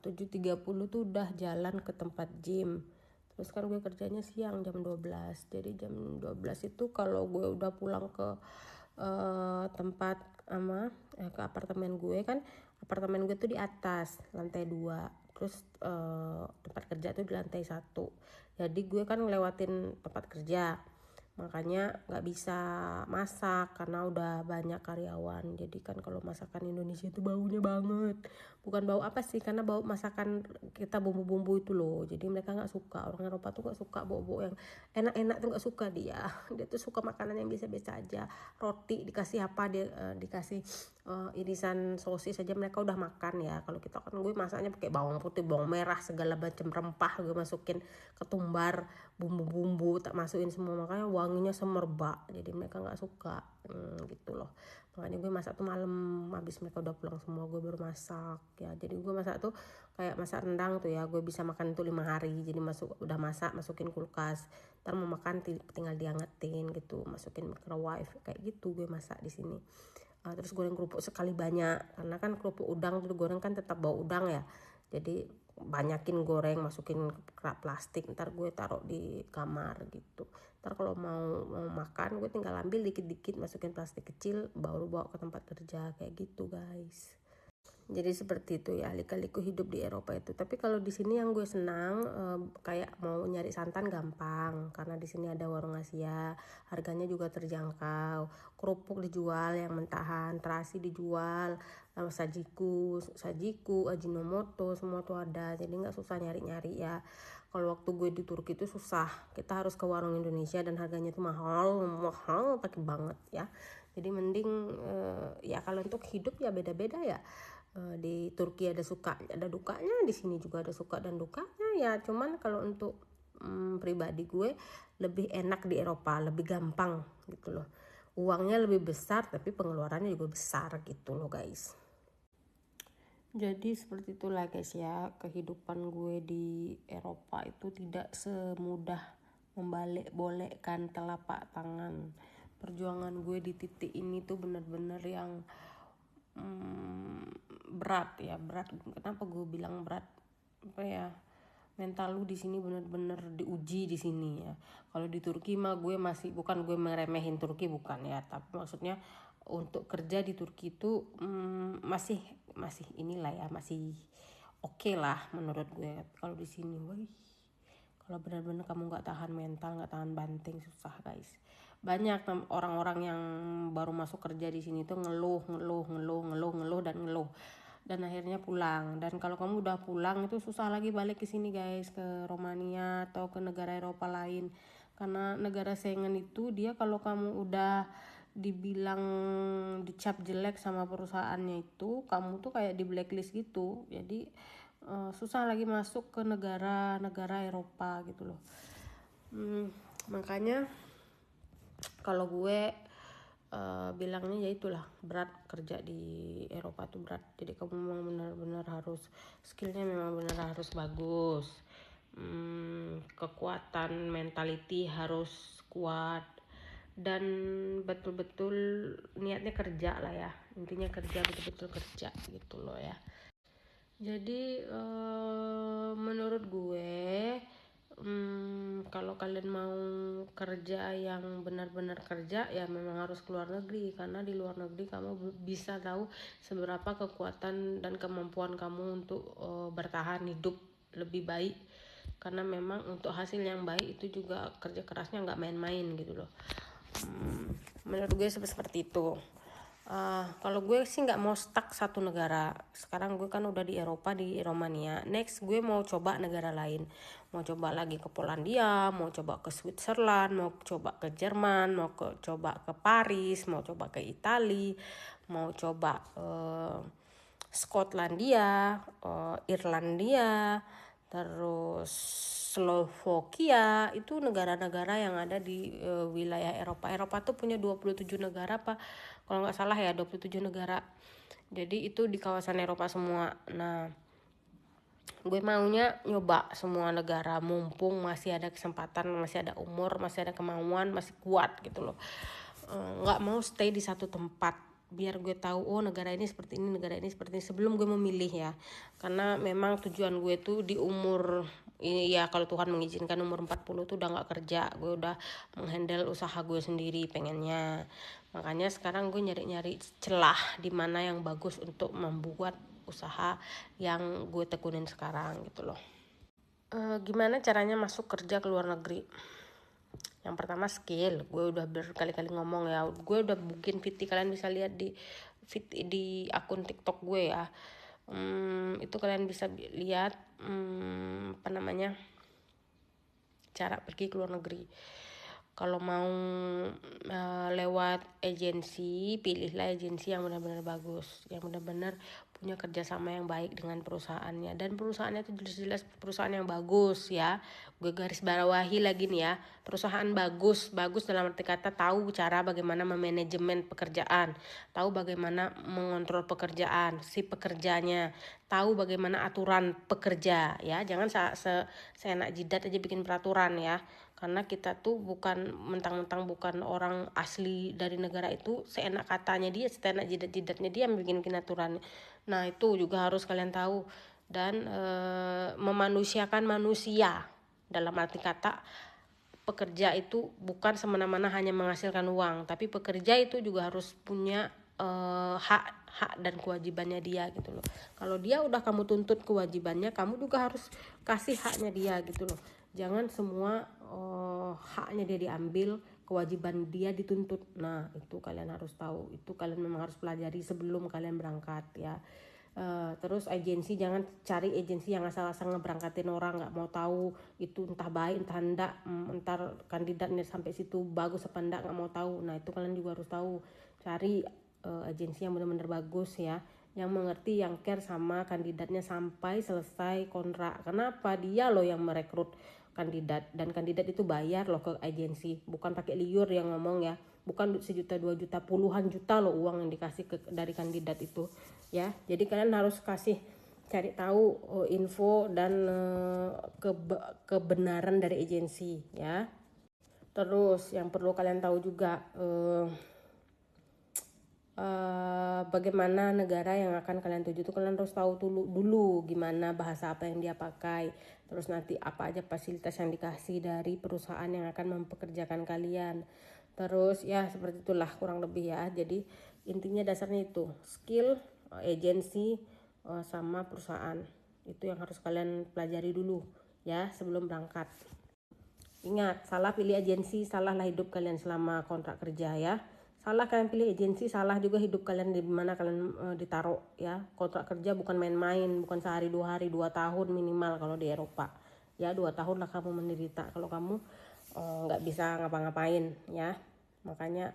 7.30 tuh udah jalan ke tempat gym. Terus kan gue kerjanya siang jam 12. Jadi jam 12 itu kalau gue udah pulang ke tempat ke apartemen gue, kan apartemen gue tuh di atas lantai 2. Terus tempat kerja tuh di lantai 1. Jadi gue kan ngelewatin tempat kerja, makanya nggak bisa masak karena udah banyak karyawan. Jadi kan kalau masakan Indonesia itu baunya banget, bukan bau apa sih, karena bau masakan kita bumbu-bumbu itu loh. Jadi mereka nggak suka, orang Eropa tuh nggak suka bau-bau yang enak-enak tuh, nggak suka dia. Dia tuh suka makanan yang biasa-biasa aja. Roti dikasih apa, dia dikasih irisan sosis aja mereka udah makan ya. Kalau kita kan, gue masaknya pakai bawang putih, bawang merah, segala macam rempah gue masukin, ketumbar, bumbu-bumbu tak masukin semua, makanya wanginya semerbak. Jadi mereka nggak suka gitu loh. Makanya gue masak tuh malam, habis mereka udah pulang semua gue baru masak ya. Jadi gue masak tuh kayak masak rendang tuh ya, gue bisa makan tuh 5 hari. Jadi udah masak, masukin kulkas, ntar mau makan tinggal diangetin gitu, masukin microwave kayak gitu gue masak di sini. Terus goreng kerupuk sekali banyak, karena kan kerupuk udang itu goreng kan tetap bau udang ya. Jadi banyakin goreng, masukin kerak plastik, ntar gue taruh di kamar gitu. Ntar kalau mau makan gue tinggal ambil dikit-dikit, masukin plastik kecil, baru bawa ke tempat kerja kayak gitu guys. Jadi seperti itu ya lika-liku hidup di Eropa itu. Tapi kalau di sini yang gue senang, kayak mau nyari santan gampang karena di sini ada warung Asia, harganya juga terjangkau. Kerupuk dijual yang mentahan, terasi dijual, sajiku, ajinomoto, semua tuh ada. Jadi nggak susah nyari-nyari ya. Kalau waktu gue di Turki itu susah, kita harus ke warung Indonesia dan harganya tuh mahal pakai banget ya. Jadi mending ya kalau untuk hidup ya beda-beda ya. Di Turki ada suka ada dukanya, di sini juga ada suka dan dukanya ya. Cuman kalau untuk pribadi gue lebih enak di Eropa, lebih gampang gitu loh. Uangnya lebih besar tapi pengeluarannya juga besar gitu loh guys. Jadi seperti itulah guys ya, kehidupan gue di Eropa itu tidak semudah membalik-bolekkan telapak tangan. Perjuangan gue di titik ini tuh benar-benar yang berat ya, berat. Kenapa gue bilang berat? Apa ya? Mental lu di sini benar-benar diuji di sini ya. Kalau di Turki mah gue masih, bukan gue meremehin Turki, bukan ya, tapi maksudnya untuk kerja di Turki itu masih inilah ya, masih oke lah menurut gue. Kalau di sini, wih, kalau benar-benar kamu nggak tahan mental, nggak tahan banting, susah guys. Banyak orang-orang yang baru masuk kerja di sini tuh ngeluh dan akhirnya pulang. Dan kalau kamu udah pulang itu susah lagi balik ke sini guys, ke Romania atau ke negara Eropa lain. Karena negara Schengen itu dia kalau kamu udah dibilang dicap jelek sama perusahaannya itu, kamu tuh kayak di blacklist gitu. Jadi susah lagi masuk ke negara-negara Eropa gitu loh. Makanya kalau gue bilangnya ya itulah, berat kerja di Eropa tuh berat. Jadi kamu memang benar-benar harus, skillnya memang benar harus bagus, kekuatan mentality harus kuat, dan betul-betul niatnya kerja lah ya. Intinya kerja, betul-betul kerja gitu loh ya. Jadi menurut gue kalau kalian mau kerja yang benar-benar kerja ya memang harus keluar negeri, karena di luar negeri kamu bisa tahu seberapa kekuatan dan kemampuan kamu untuk bertahan hidup lebih baik, karena memang untuk hasil yang baik itu juga kerja kerasnya nggak main-main gitu loh. Menurut gue seperti itu. Kalau gue sih nggak mau stuck satu negara. Sekarang gue kan udah di Eropa, di Romania. Next gue mau coba negara lain. Mau coba lagi ke Polandia, mau coba ke Switzerland, mau coba ke Jerman, mau coba ke Paris, mau coba ke Italia, mau coba Skotlandia, Irlandia, terus Slovakia. Itu negara-negara yang ada di wilayah Eropa. Eropa tuh punya 27 negara apa kalau nggak salah ya, 27 negara. Jadi itu di kawasan Eropa semua. Nah, gue maunya nyoba semua negara mumpung masih ada kesempatan, masih ada umur, masih ada kemauan, masih kuat gitu loh. Nggak mau stay di satu tempat. biar gue tahu oh negara ini seperti ini, negara ini seperti ini sebelum gue memilih ya. Karena memang tujuan gue tuh di umur ini ya, kalau Tuhan mengizinkan umur 40 tuh udah nggak kerja, gue udah menghandle usaha gue sendiri pengennya. Makanya sekarang gue nyari-nyari celah di mana yang bagus untuk membuat usaha yang gue tekunin sekarang gitu loh. Gimana caranya masuk kerja ke luar negeri? Yang pertama skill, gue udah berkali-kali ngomong ya, gue udah bikin VT, kalian bisa lihat di akun TikTok gue ya. Itu kalian bisa lihat apa namanya, cara pergi ke luar negeri. Kalau mau lewat agensi, pilihlah agensi yang benar-benar bagus, yang benar-benar punya kerjasama yang baik dengan perusahaannya, dan perusahaannya itu jelas-jelas perusahaan yang bagus ya. Gue garis bawahi lagi nih ya, perusahaan bagus dalam arti kata tahu cara bagaimana memanajemen pekerjaan, tahu bagaimana mengontrol pekerjaan si pekerjanya, tahu bagaimana aturan pekerja ya. Jangan seenak jidat aja bikin peraturan ya, karena kita tuh bukan mentang-mentang bukan orang asli dari negara itu, seenak katanya dia, seenak jidat-jidatnya dia bikin aturan. Nah itu juga harus kalian tahu. Dan memanusiakan manusia, dalam arti kata pekerja itu bukan semena-mena hanya menghasilkan uang, tapi pekerja itu juga harus punya hak dan kewajibannya dia gitu loh. Kalau dia udah kamu tuntut kewajibannya, kamu juga harus kasih haknya dia gitu loh. Jangan semua haknya dia diambil, kewajiban dia dituntut. Nah itu kalian harus tahu, itu kalian memang harus pelajari sebelum kalian berangkat ya. Terus agensi, jangan cari agensi yang asal-asal ngeberangkatin orang, nggak mau tahu itu entah baik entah enggak, entar kandidatnya sampai situ bagus apa enggak, nggak mau tahu. Nah itu kalian juga harus tahu, cari agensi yang benar-benar bagus ya, yang mengerti, yang care sama kandidatnya sampai selesai kontrak. Kenapa? Dia loh yang merekrut kandidat, dan kandidat itu bayar loh ke agensi, bukan pakai liur yang ngomong ya, bukan 1 juta 2 juta, puluhan juta loh uang yang dikasih dari kandidat itu ya. Jadi kalian harus cari tahu info dan kebenaran dari agensi ya. Terus yang perlu kalian tahu juga bagaimana negara yang akan kalian tuju itu, kalian harus tahu dulu gimana bahasa apa yang dia pakai, terus nanti apa aja fasilitas yang dikasih dari perusahaan yang akan mempekerjakan kalian. Terus ya seperti itulah kurang lebih ya. Jadi intinya dasarnya itu skill, agensi sama perusahaan, itu yang harus kalian pelajari dulu ya sebelum berangkat. Ingat, salah pilih agensi, salahlah hidup kalian selama kontrak kerja ya. Salah kalian pilih agensi, salah juga hidup kalian di mana kalian ditaruh ya. Kontrak kerja bukan main-main, bukan sehari 2 hari, 2 tahun minimal kalau di Eropa ya. 2 tahun lah kamu menderita kalau kamu nggak bisa ngapa-ngapain ya. Makanya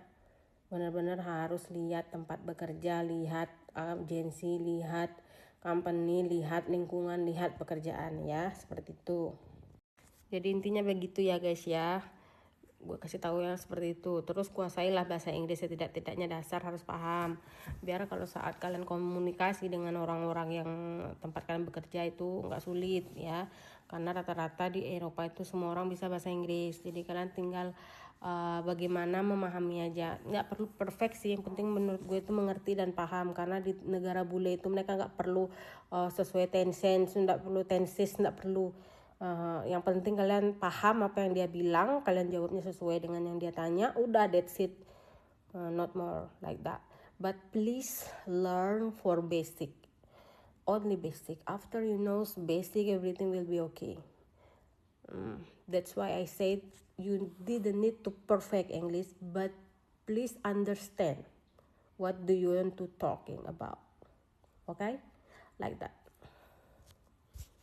benar-benar harus lihat tempat bekerja, lihat agensi, lihat company, lihat lingkungan, lihat pekerjaan ya, seperti itu. Jadi intinya begitu ya guys ya, gue kasih tahu yang seperti itu. Terus kuasailah bahasa Inggris, setidak-tidaknya dasar harus paham, biar kalau saat kalian komunikasi dengan orang-orang yang tempat kalian bekerja itu nggak sulit ya. Karena rata-rata di Eropa itu semua orang bisa bahasa Inggris, jadi kalian tinggal bagaimana memahami aja. Nggak perlu perfect sih, yang penting menurut gue itu mengerti dan paham. Karena di negara bule itu mereka nggak perlu sesuai tenses, nggak perlu tenses, nggak perlu. Yang penting kalian paham apa yang dia bilang, kalian jawabnya sesuai dengan yang dia tanya, udah, that's it. Not more like that. But please learn for basic, only basic. After you know basic, everything will be okay. That's why I said you didn't need to perfect English, but please understand what do you want to talking about. Okay, like that.